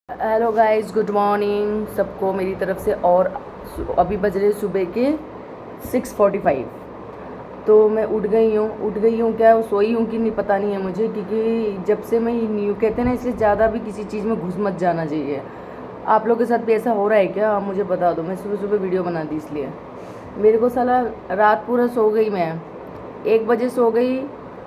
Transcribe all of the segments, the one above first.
Hello guys, good morning सबको मेरी तरफ से। और अभी बज रहे सुबह के 6:45। तो मैं उठ गई हूँ क्या सोई हूँ कि नहीं पता नहीं है मुझे, क्योंकि जब से मैं न्यू कहते हैं ना, इससे ज़्यादा भी किसी चीज़ में घुस मत जाना चाहिए। आप लोग के साथ भी ऐसा हो रहा है क्या? आप मुझे बता दो। मैं सुबह सुबह वीडियो बना दी इसलिए। मेरे को साला रात पूरा सो गई मैं, 1 बजे सो गई,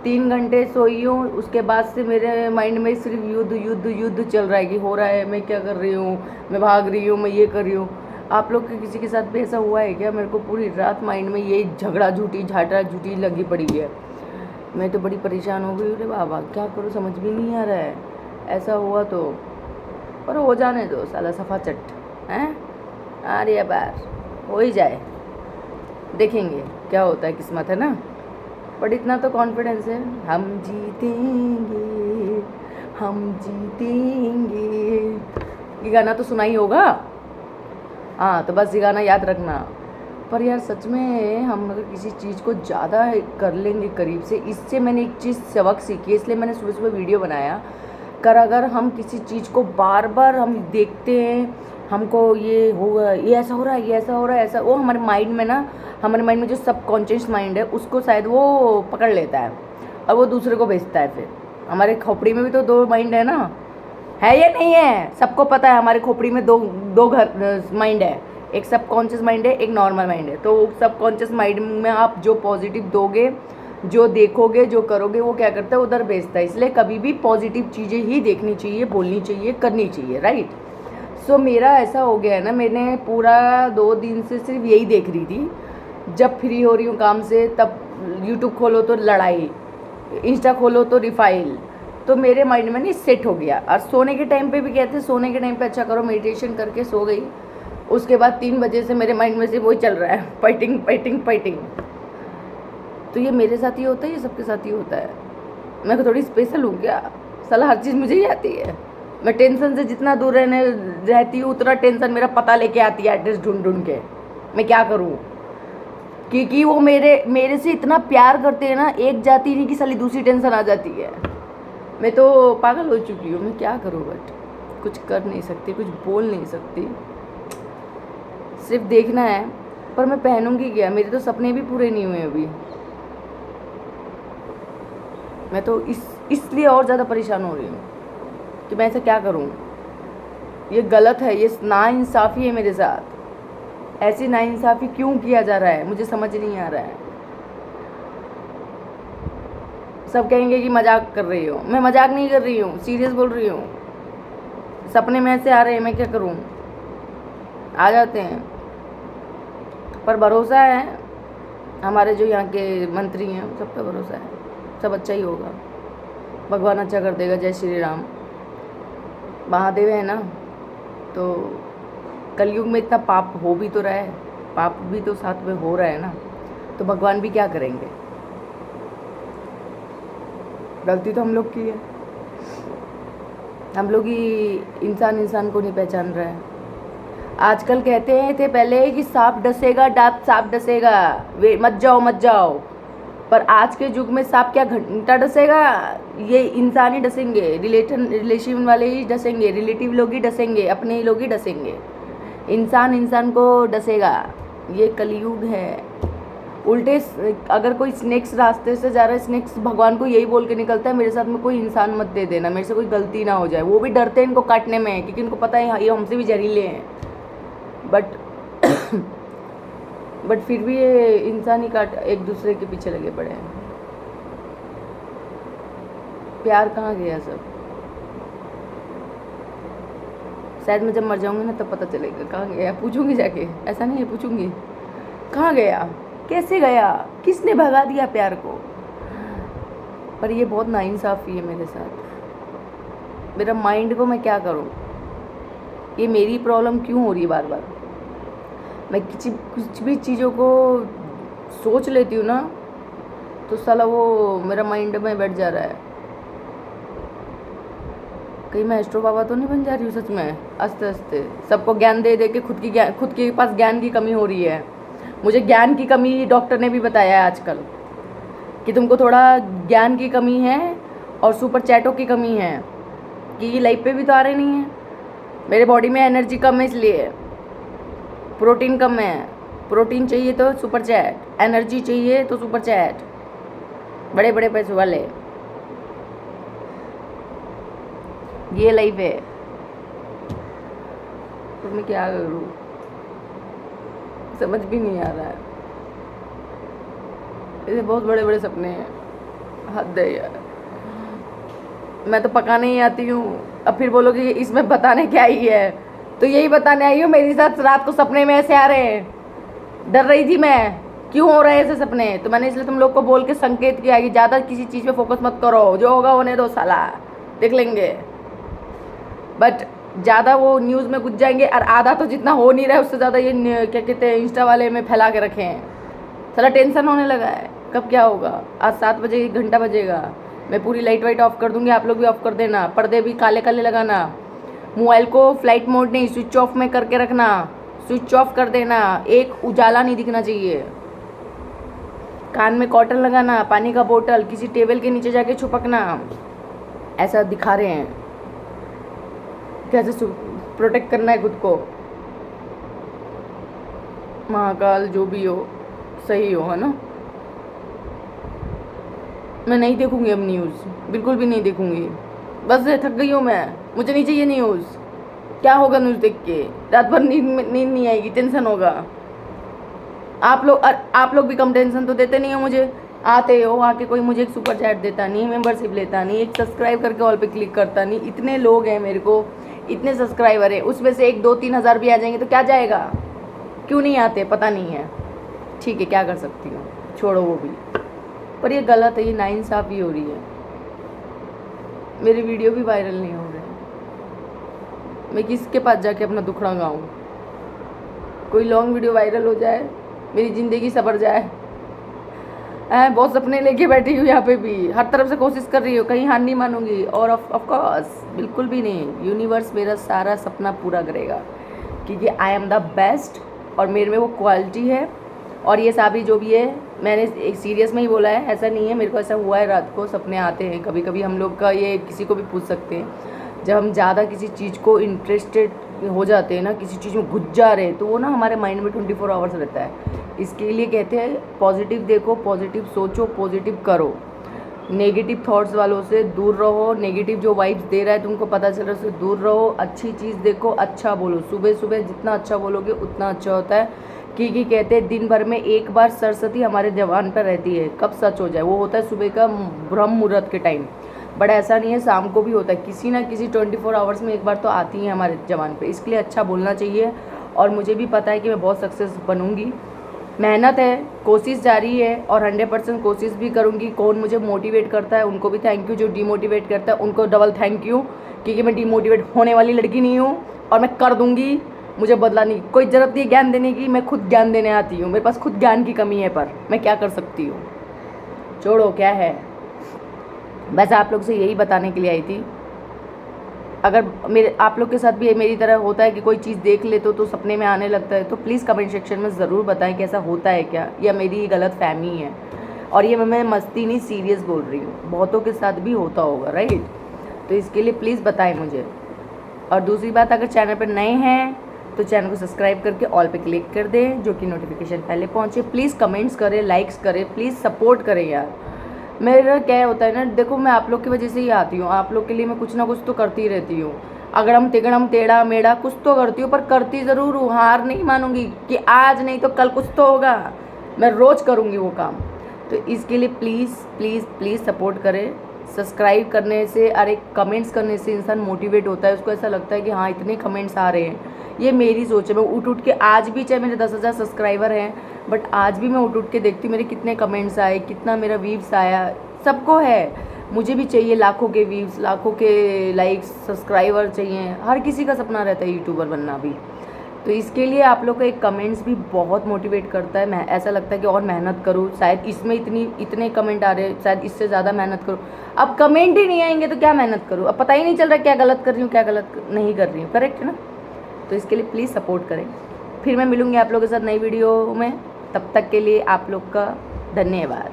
3 घंटे सोई हूँ। उसके बाद से मेरे माइंड में सिर्फ युद्ध युद्ध युद्ध चल रहा है कि हो रहा है, मैं क्या कर रही हूँ, मैं भाग रही हूँ, मैं ये कर रही हूँ। आप लोग के किसी के साथ भी ऐसा हुआ है क्या? मेरे को पूरी रात माइंड में ये झगड़ा झूठी झाटा झूठी लगी पड़ी है। मैं तो बड़ी परेशान हो गई। अरे बाबा, क्या करूँ समझ भी नहीं आ रहा है। ऐसा हुआ तो पर हो जाने दो साला, सफ़ा चट हैं। अरे बार हो ही जाए, देखेंगे क्या होता है, किस्मत है ना। बट इतना तो कॉन्फिडेंस है, हम जीतेंगे, हम जीतेंगे। ये गाना तो सुना ही होगा। हाँ, तो बस ये गाना याद रखना। पर यार सच में हम अगर किसी चीज़ को ज़्यादा कर लेंगे करीब से, इससे मैंने एक चीज़ सबक सीखी है, इसलिए मैंने सुबह सुबह वीडियो बनाया। अगर हम किसी चीज़ को बार बार हम देखते हैं, हमको ये होगा, ये ऐसा हो रहा है, ये ऐसा हो रहा है, ऐसा वो हमारे माइंड में ना, हमारे माइंड में जो सबकॉन्शियस माइंड है उसको शायद वो पकड़ लेता है और वो दूसरे को भेजता है। फिर हमारे खोपड़ी में भी तो दो माइंड है ना, है या नहीं है? सबको पता है हमारे खोपड़ी में दो दो घर माइंड है। एक सबकॉन्शियस माइंड है, एक नॉर्मल माइंड है। तो सबकॉन्शियस माइंड में आप जो पॉजिटिव दोगे, जो देखोगे, जो करोगे, वो क्या करता है, उधर भेजता है। इसलिए कभी भी पॉजिटिव चीज़ें ही देखनी चाहिए, बोलनी चाहिए, करनी चाहिए, राइट। सो मेरा ऐसा हो गया है ना, मैंने पूरा 2 दिन से सिर्फ यही देख रही थी। जब फ्री हो रही हूँ काम से, तब यूट्यूब खोलो तो लड़ाई, इंस्टा खोलो तो रिफाइल। तो मेरे माइंड में नहीं सेट हो गया। और सोने के टाइम पे भी कहते हैं, सोने के टाइम पे अच्छा करो, मेडिटेशन करके सो गई। उसके बाद 3 बजे से मेरे माइंड में से वही चल रहा है, फाइटिंग फाइटिंग फाइटिंग। तो ये मेरे साथ ही होता है, ये सबके साथ ही होता है। मैं थोड़ी स्पेशल हूँ क्या? साला हर चीज़ मुझे ही आती है। मैं टेंशन से जितना दूर रहती हूँ, उतना टेंशन मेरा पता लेके आती है, एड्रेस ढूंढ ढूंढ के। मैं क्या करूँ, क्योंकि वो मेरे मेरे से इतना प्यार करते हैं ना, एक जाती नहीं कि साली दूसरी टेंशन आ जाती है। मैं तो पागल हो चुकी हूँ। मैं क्या करूँ, बट कुछ कर नहीं सकती, कुछ बोल नहीं सकती, सिर्फ देखना है। पर मैं पहनूंगी क्या? मेरे तो सपने भी पूरे नहीं हुए अभी। मैं तो इसलिए और ज़्यादा परेशान हो रही हूँ कि मैं ऐसा क्या करूँ। ये गलत है, ये नाइंसाफ़ी है मेरे साथ। ऐसी नाइंसाफ़ी क्यों किया जा रहा है, मुझे समझ नहीं आ रहा है। सब कहेंगे कि मजाक कर रही हो। मैं मजाक नहीं कर रही हूँ, सीरियस बोल रही हूँ। सपने में ऐसे आ रहे हैं, मैं क्या करूँ, आ जाते हैं। पर भरोसा है, हमारे जो यहाँ के मंत्री हैं सब पे भरोसा है, सब अच्छा ही होगा। भगवान अच्छा कर देगा। जय श्री राम। महादेव है ना। तो कलयुग में इतना पाप हो भी तो रहा है, पाप भी तो साथ में हो रहा है ना। तो भगवान भी क्या करेंगे, गलती तो हम लोग की है। हम लोग ही इंसान इंसान को नहीं पहचान रहा है। आजकल कहते हैं थे पहले कि सांप डसेगा, डांत सांप डसेगा, वे मत जाओ मत जाओ। पर आज के युग में सांप क्या घंटा डसेगा? ये इंसान ही डसेंगे, रिलेशन वाले ही डसेंगे, रिलेटिव लोग ही डसेंगे, अपने ही लोग ही डसेंगे। इंसान इंसान को डसेगा। ये कलयुग है। उल्टे अगर कोई स्नेक्स रास्ते से जा रहा है, स्नेक्स भगवान को यही बोल के निकलता है, मेरे साथ में कोई इंसान मत दे देना, मेरे से कोई गलती ना हो जाए। वो भी डरते हैं इनको काटने में, क्योंकि इनको पता है ये हमसे भी जहरीले हैं। बट बट फिर भी ये इंसान ही काट एक दूसरे के पीछे लगे पड़े हैं। प्यार कहाँ गया सब? शायद मैं जब मर जाऊंगी ना तब पता चलेगा कहाँ गया। पूछूंगी जाके, ऐसा नहीं है, पूछूंगी कहाँ गया, कैसे गया, किसने भगा दिया प्यार को। पर ये बहुत नाइंसाफ़ी है मेरे साथ। मेरा माइंड को मैं क्या करूँ, ये मेरी प्रॉब्लम क्यों हो रही है बार बार। मैं कुछ भी चीज़ों को सोच लेती हूँ ना, तो साला वो मेरा माइंड में बैठ जा रहा है। कहीं मैं एस्ट्रो बाबा तो नहीं बन जा रही हूँ सच में? आस्ते आस्ते सबको ज्ञान दे दे के खुद के पास ज्ञान की कमी हो रही है। मुझे ज्ञान की कमी डॉक्टर ने भी बताया है आजकल, कि तुमको थोड़ा ज्ञान की कमी है और सुपर चैटों की कमी है, कि ये लाइफ पे भी तो आ रहे नहीं है। मेरे बॉडी में एनर्जी कम है इसलिए, प्रोटीन कम है। प्रोटीन चाहिए तो सुपर चैट, एनर्जी चाहिए तो सुपर चैट, बड़े बड़े पैसे वाले। ये लाइफ है। तो मैं क्या करूँ, समझ भी नहीं आ रहा है। ऐसे बहुत बड़े बड़े सपने हैं, हद है यार। मैं तो पकाने ही आती हूँ, अब फिर बोलोगे इसमें बताने क्या आई है? तो यही बताने आई हूँ, मेरे साथ रात को सपने में ऐसे आ रहे हैं। डर रही थी मैं, क्यों हो रहे हैं ऐसे सपने? तो मैंने इसलिए तुम लोग को बोल के संकेत किया कि ज़्यादा किसी चीज़ पे फोकस मत करो, जो होगा होने दो साला, देख लेंगे। बट ज़्यादा वो न्यूज़ में घुस जाएंगे, और आधा तो जितना हो नहीं रहा है उससे ज़्यादा ये क्या कहते हैं इंस्टा वाले में फैला के रखे हैं। साला टेंशन होने लगा है, कब क्या होगा। आज 7 बजे 1 घंटा बजेगा, मैं पूरी लाइट वाइट ऑफ कर दूंगी, आप लोग भी ऑफ कर देना, पर्दे भी काले काले लगाना, मोबाइल को फ्लाइट मोड नहीं स्विच ऑफ में करके रखना, स्विच ऑफ कर देना, एक उजाला नहीं दिखना चाहिए। कान में कॉटन लगाना, पानी का बोतल किसी टेबल के नीचे जाके छुपकना। ऐसा दिखा रहे हैं कैसे प्रोटेक्ट करना है खुद को। महाकाल जो भी हो सही हो, है ना। मैं नहीं देखूंगी अब न्यूज़, बिल्कुल भी नहीं देखूंगी। बस थक गई हूँ मैं, मुझे नहीं चाहिए न्यूज़। क्या होगा न्यूज़ देख के? रात भर नींद नहीं आएगी, टेंशन होगा। आप लोग भी कम टेंशन तो देते नहीं हो मुझे। आते हो, आके कोई मुझे एक सुपर चैट देता नहीं, मेंबरशिप लेता नहीं, एक सब्सक्राइब करके ऑल पे क्लिक करता नहीं। इतने लोग हैं मेरे को, इतने सब्सक्राइबर है, उसमें से 1-2-3 हज़ार भी आ जाएंगे तो क्या जाएगा? क्यों नहीं आते पता नहीं है। ठीक है, क्या कर सकती हूँ, छोड़ो वो भी। पर ये गलत है, ये नाइंसाफ़ी हो रही है। मेरे वीडियो भी वायरल नहीं हो रहे, मैं किसके पास जाके अपना दुखड़ा गाऊँ? कोई लॉन्ग वीडियो वायरल हो जाए, मेरी ज़िंदगी सवर जाए। बहुत सपने लेके बैठी हूँ यहाँ पे भी, हर तरफ से कोशिश कर रही हूँ, कहीं हार नहीं मानूंगी। और ऑफ कोर्स बिल्कुल भी नहीं, यूनिवर्स मेरा सारा सपना पूरा करेगा, क्योंकि आई एम द बेस्ट और मेरे में वो क्वालिटी है। और ये साबरी जो भी है, मैंने एक सीरियस में ही बोला है, ऐसा नहीं है। मेरे को ऐसा हुआ है, रात को सपने आते हैं कभी कभी। हम लोग का ये किसी को भी पूछ सकते हैं, जब हम ज़्यादा किसी चीज़ को इंटरेस्टेड हो जाते हैं ना, किसी चीज़ में घुस जा रहे हैं, तो वो ना हमारे माइंड में 24 आवर्स रहता है। इसके लिए कहते हैं पॉजिटिव देखो, पॉजिटिव सोचो, पॉजिटिव करो, नेगेटिव थॉट्स वालों से दूर रहो। नेगेटिव जो वाइब्स दे रहा है तुमको पता चल रहा है, उससे दूर रहो। अच्छी चीज़ देखो, अच्छा बोलो, सुबह सुबह जितना अच्छा बोलोगे उतना अच्छा होता है। क्योंकि कहते हैं दिन भर में एक बार सरस्वती हमारे जवान पर रहती है, कब सच हो जाए वो होता है सुबह का ब्रह्म मुहूर्त के टाइम। बट ऐसा नहीं है, शाम को भी होता है, किसी ना किसी 24 आवर्स में एक बार तो आती है हमारे जवान पे। इसके लिए अच्छा बोलना चाहिए। और मुझे भी पता है कि मैं बहुत सक्सेस बनूंगी। मेहनत है, कोशिश जारी है, और 100% कोशिश भी करूंगी। कौन मुझे मोटिवेट करता है उनको भी थैंक यू, जो डीमोटिवेट करता है उनको डबल थैंक यू, क्योंकि मैं डीमोटिवेट होने वाली लड़की नहीं हूँ और मैं कर दूंगी। मुझे बदला नहीं, कोई ज़रूरत नहीं ज्ञान देने की, मैं खुद ज्ञान देने आती हूँ। मेरे पास खुद ज्ञान की कमी है, पर मैं क्या कर सकती हूँ। छोड़ो, क्या है, बस आप लोग से यही बताने के लिए आई थी। अगर मेरे आप लोग के साथ भी मेरी तरह होता है कि कोई चीज़ देख ले तो सपने में आने लगता है, तो प्लीज़ कमेंट सेक्शन में ज़रूर बताएं कि ऐसा होता है क्या, या मेरी गलत फहमी है। और ये मैं मस्ती नहीं, सीरियस बोल रही हूँ, बहुतों के साथ भी होता होगा, राइट। तो इसके लिए प्लीज़ बताएं मुझे। और दूसरी बात, अगर चैनल पर नए हैं तो चैनल को सब्सक्राइब करके ऑल पे क्लिक कर दें, जो कि नोटिफिकेशन पहले पहुँचे। प्लीज़ कमेंट्स करें, लाइक्स करें, प्लीज़ सपोर्ट करें यार। मेरा क्या होता है ना, देखो मैं आप लोग की वजह से ही आती हूँ, आप लोग के लिए मैं कुछ ना कुछ तो करती रहती हूँ। अगड़म तिगड़म टेढ़ा मेढ़ा कुछ तो करती हूँ, पर करती ज़रूर हूँ। हार नहीं मानूंगी कि आज नहीं तो कल कुछ तो होगा, मैं रोज़ करूँगी वो काम। तो इसके लिए प्लीज़ प्लीज़ प्लीज़ सपोर्ट करें। सब्सक्राइब करने से, अरे कमेंट्स करने से इंसान मोटिवेट होता है, उसको ऐसा लगता है कि हाँ इतने कमेंट्स आ रहे हैं। ये मेरी सोच है। मैं उठ के आज भी, चाहे मेरे 10,000 सब्सक्राइबर हैं, बट आज भी मैं उठ के देखती हूँ मेरे कितने कमेंट्स आए, कितना मेरा व्यूज़ आया। सबको है, मुझे भी चाहिए लाखों के व्यूज़, लाखों के लाइक्स, सब्सक्राइबर चाहिए। हर किसी का सपना रहता है यूट्यूबर बनना भी। तो इसके लिए आप लोग का एक कमेंट्स भी बहुत मोटिवेट करता है। मैं ऐसा लगता है कि और मेहनत करूँ, शायद इसमें इतने कमेंट आ रहे हैं, शायद इससे ज़्यादा मेहनत करूँ। अब कमेंट ही नहीं आएंगे तो क्या मेहनत करूँ? अब पता ही नहीं चल रहा क्या गलत कर रही हूँ, क्या गलत नहीं कर रही हूँ, करेक्ट है ना। तो इसके लिए प्लीज़ सपोर्ट करें। फिर मैं मिलूँगी आप लोगों के साथ नई वीडियो में, तब तक के लिए आप लोग का धन्यवाद।